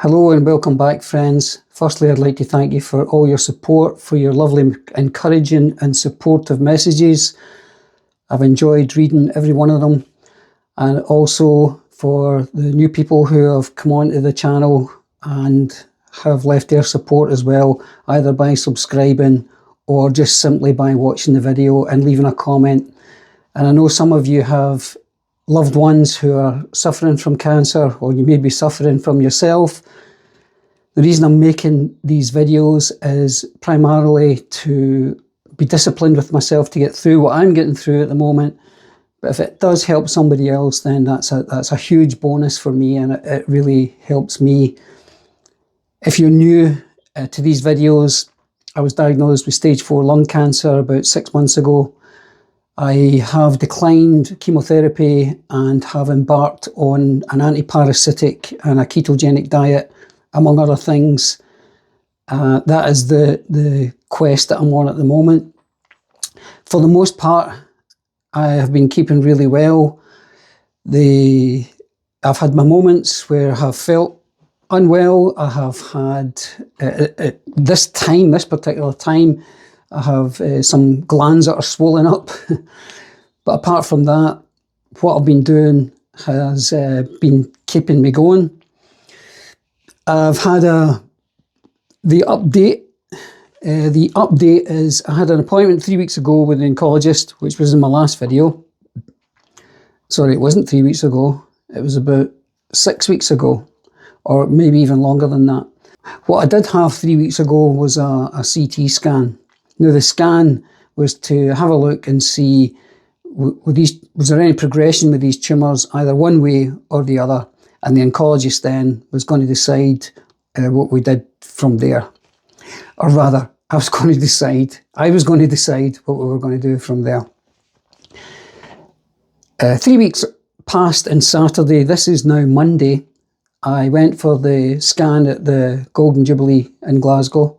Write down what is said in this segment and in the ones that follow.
Hello and welcome back, friends. Firstly, I'd like to thank you for all your support, for your lovely, encouraging and supportive messages. I've enjoyed reading every one of them, and also for the new people who have come onto the channel and have left their support as well, either by subscribing or just simply by watching the video and leaving a comment. And I know some of you have loved ones who are suffering from cancer, or you may be suffering from yourself. The reason I'm making these videos is primarily to be disciplined with myself to get through what I'm getting through at the moment. But if it does help somebody else, then that's a huge bonus for me, and it really helps me. If you're new to these videos, I was diagnosed with stage 4 lung cancer about 6 months ago. I have declined chemotherapy and have embarked on an anti-parasitic and a ketogenic diet, among other things. That is the quest that I'm on at the moment. For the most part, I have been keeping really well. I've had my moments where I have felt unwell. I have had, at this particular time, I have some glands that are swollen up. But apart from that, what I've been doing has been keeping me going. I've had the update. The update is I had an appointment 3 weeks ago with an oncologist, which was in my last video. Sorry, it wasn't 3 weeks ago. It was about 6 weeks ago, or maybe even longer than that. What I did have 3 weeks ago was a CT scan. Now, the scan was to have a look and see was there any progression with these tumours, either one way or the other, and the oncologist then was going to decide what we did from there. Or rather, I was going to decide what we were going to do from there. 3 weeks passed on Saturday. This is now Monday. I went for the scan at the Golden Jubilee in Glasgow.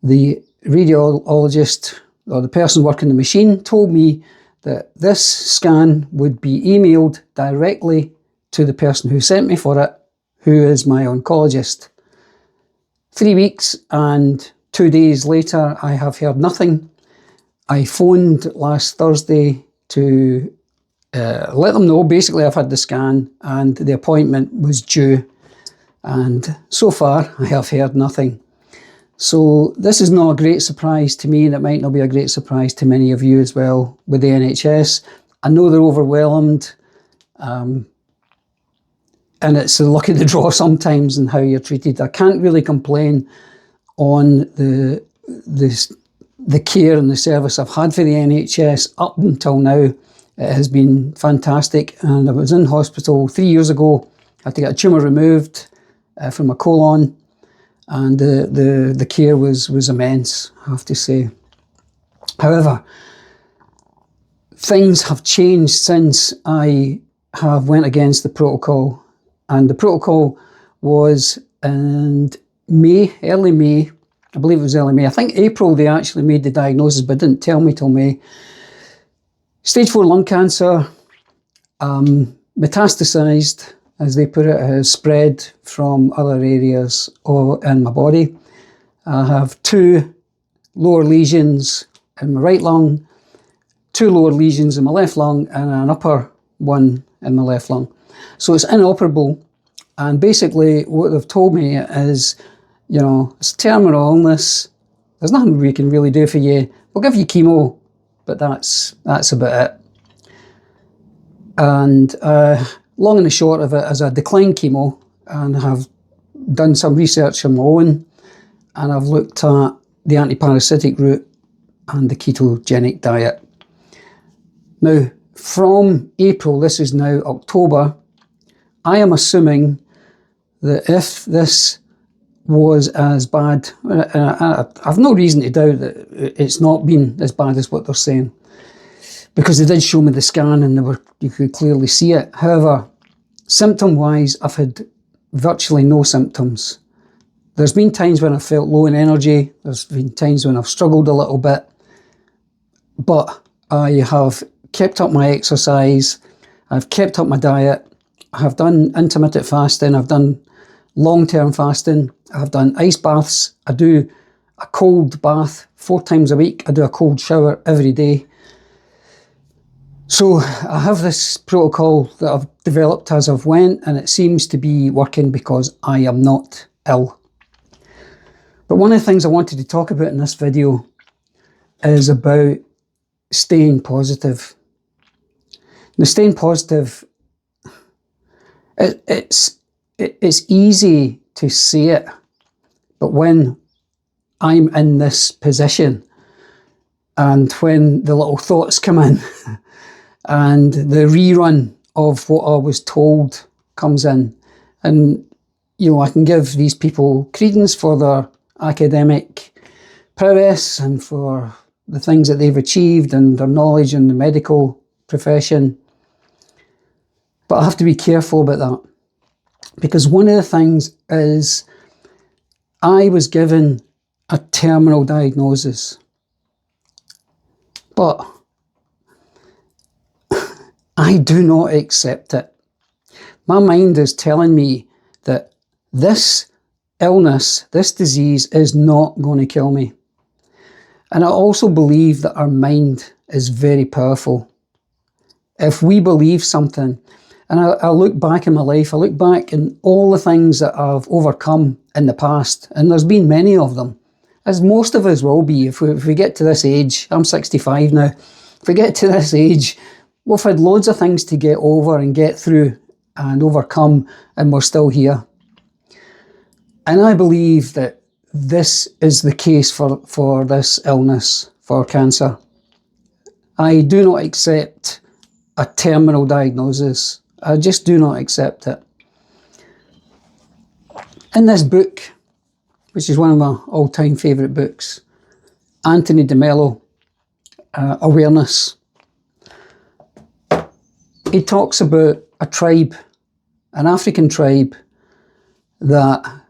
The radiologist, or the person working the machine, told me that this scan would be emailed directly to the person who sent me for it, who is my oncologist. 3 weeks and 2 days later, I have heard nothing. I phoned last Thursday to let them know, basically, I've had the scan and the appointment was due. And so far, I have heard nothing. So this is not a great surprise to me, and it might not be a great surprise to many of you as well with the NHS. I know they're overwhelmed, and it's the luck of the draw sometimes in how you're treated. I can't really complain on the care and the service I've had for the NHS up until now. It has been fantastic, and I was in hospital 3 years ago. I had to get a tumour removed from my colon, and the care was immense, I have to say. However, things have changed since I have went against the protocol, and the protocol was in May, early May. I believe it was early May. I think April they actually made the diagnosis, but didn't tell me till May. Stage 4 lung cancer, metastasized, as they put it, has spread from other areas in my body. I have 2 lower lesions in my right lung, 2 lower lesions in my left lung, and an upper one in my left lung. So it's inoperable, and basically what they've told me is, you know, it's terminal illness. There's nothing we can really do for you. We'll give you chemo, but that's about it. And long and the short of it is I declined chemo and have done some research on my own, and I've looked at the anti-parasitic route and the ketogenic diet. Now, from April, this is now October, I am assuming that if this was as bad, I've no reason to doubt that it's not been as bad as what they're saying, because they did show me the scan and you could clearly see it. However, symptom-wise, I've had virtually no symptoms. There's been times when I felt low in energy. There's been times when I've struggled a little bit. But I have kept up my exercise. I've kept up my diet. I have done intermittent fasting. I've done long-term fasting. I've done ice baths. I do a cold bath 4 times a week. I do a cold shower every day. So I have this protocol that I've developed as I've went, and it seems to be working because I am not ill. But one of the things I wanted to talk about in this video is about staying positive. Now, staying positive, it's easy to say it, but when I'm in this position and when the little thoughts come in and the rerun of what I was told comes in, and I can give these people credence for their academic prowess and for the things that they've achieved and their knowledge in the medical profession. But I have to be careful about that, because one of the things is I was given a terminal diagnosis, but I do not accept it. My mind is telling me that this illness, this disease is not going to kill me. And I also believe that our mind is very powerful. If we believe something, and I look back in my life, I look back in all the things that I've overcome in the past, and there's been many of them, as most of us will be. If we get to this age, I'm 65 now, if we get to this age, we've had loads of things to get over and get through and overcome, and we're still here. And I believe that this is the case for this illness, for cancer. I do not accept a terminal diagnosis. I just do not accept it. In this book, which is one of my all-time favourite books, Anthony DeMello, Awareness, he talks about a tribe, an African tribe, that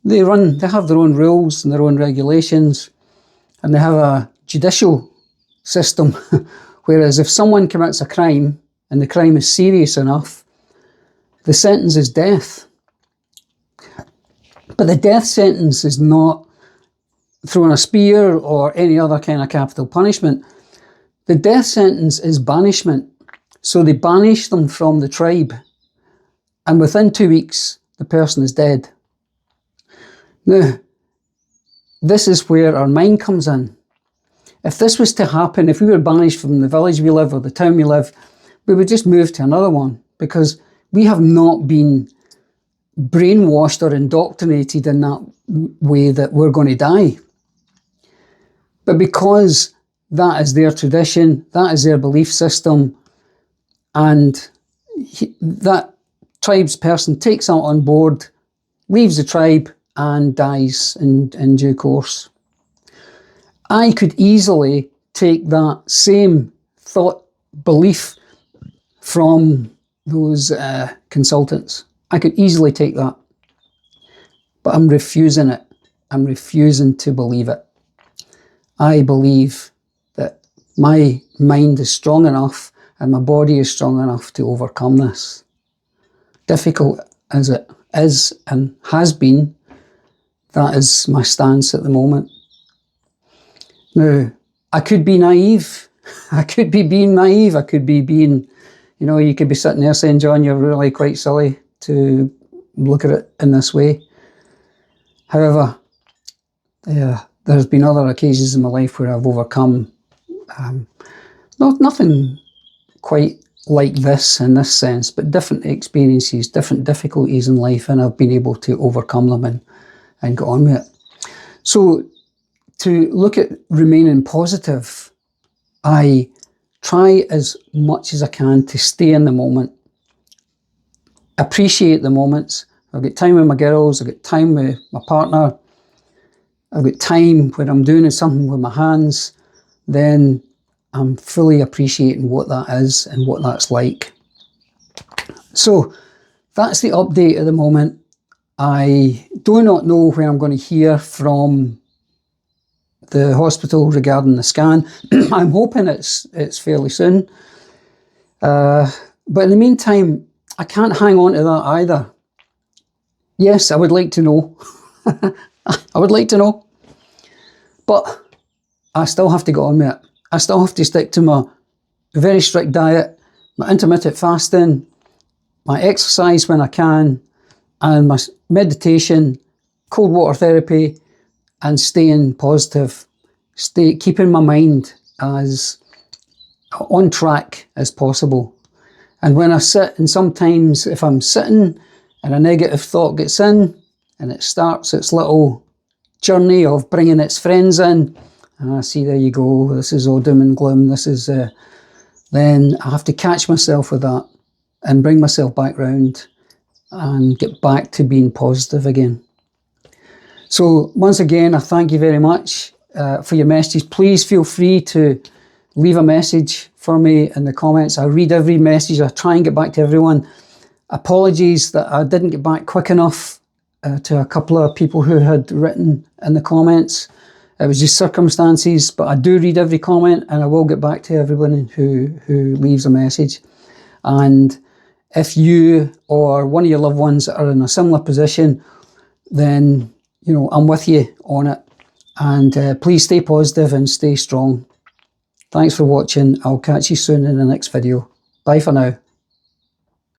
they have their own rules and their own regulations, and they have a judicial system, whereas if someone commits a crime and the crime is serious enough, the sentence is death. But the death sentence is not throwing a spear or any other kind of capital punishment. The death sentence is banishment. So they banish them from the tribe, and within 2 weeks, the person is dead. Now, this is where our mind comes in. If this was to happen, if we were banished from the village we live or the town we live, we would just move to another one, because we have not been brainwashed or indoctrinated in that way that we're going to die. But because that is their tradition, that is their belief system, and that tribe's person takes that on board, leaves the tribe and dies in due course. I could easily take that same thought, belief from those consultants. I could easily take that. But I'm refusing it. I'm refusing to believe it. I believe that my mind is strong enough and my body is strong enough to overcome this. Difficult as it is and has been, that is my stance at the moment. Now, I could be naive. I could be being naive. I could be being, you could be sitting there saying, John, you're really quite silly to look at it in this way. However, there's been other occasions in my life where I've overcome nothing quite like this in this sense, but different experiences, different difficulties in life, and I've been able to overcome them and get on with it. So to look at remaining positive, I try as much as I can to stay in the moment, appreciate the moments. I've got time with my girls, I've got time with my partner, I've got time when I'm doing something with my hands, then I'm fully appreciating what that is and what that's like. So that's the update at the moment. I do not know when I'm going to hear from the hospital regarding the scan. I'm hoping it's fairly soon. But in the meantime, I can't hang on to that either. Yes, I would like to know. I would like to know. But I still have to get on with it. I still have to stick to my very strict diet, my intermittent fasting, my exercise when I can, and my meditation, cold water therapy, and staying positive. Keeping my mind as on track as possible. And when I sit, and sometimes if I'm sitting and a negative thought gets in and it starts its little journey of bringing its friends in, and I see, there you go, this is all doom and gloom, this is, then I have to catch myself with that and bring myself back round and get back to being positive again. So once again, I thank you very much for your messages. Please feel free to leave a message for me in the comments. I read every message. I try and get back to everyone. Apologies that I didn't get back quick enough to a couple of people who had written in the comments. It was just circumstances, but I do read every comment and I will get back to everyone who leaves a message. And if you or one of your loved ones are in a similar position, then, you know, I'm with you on it. And please stay positive and stay strong. Thanks for watching. I'll catch you soon in the next video. Bye for now.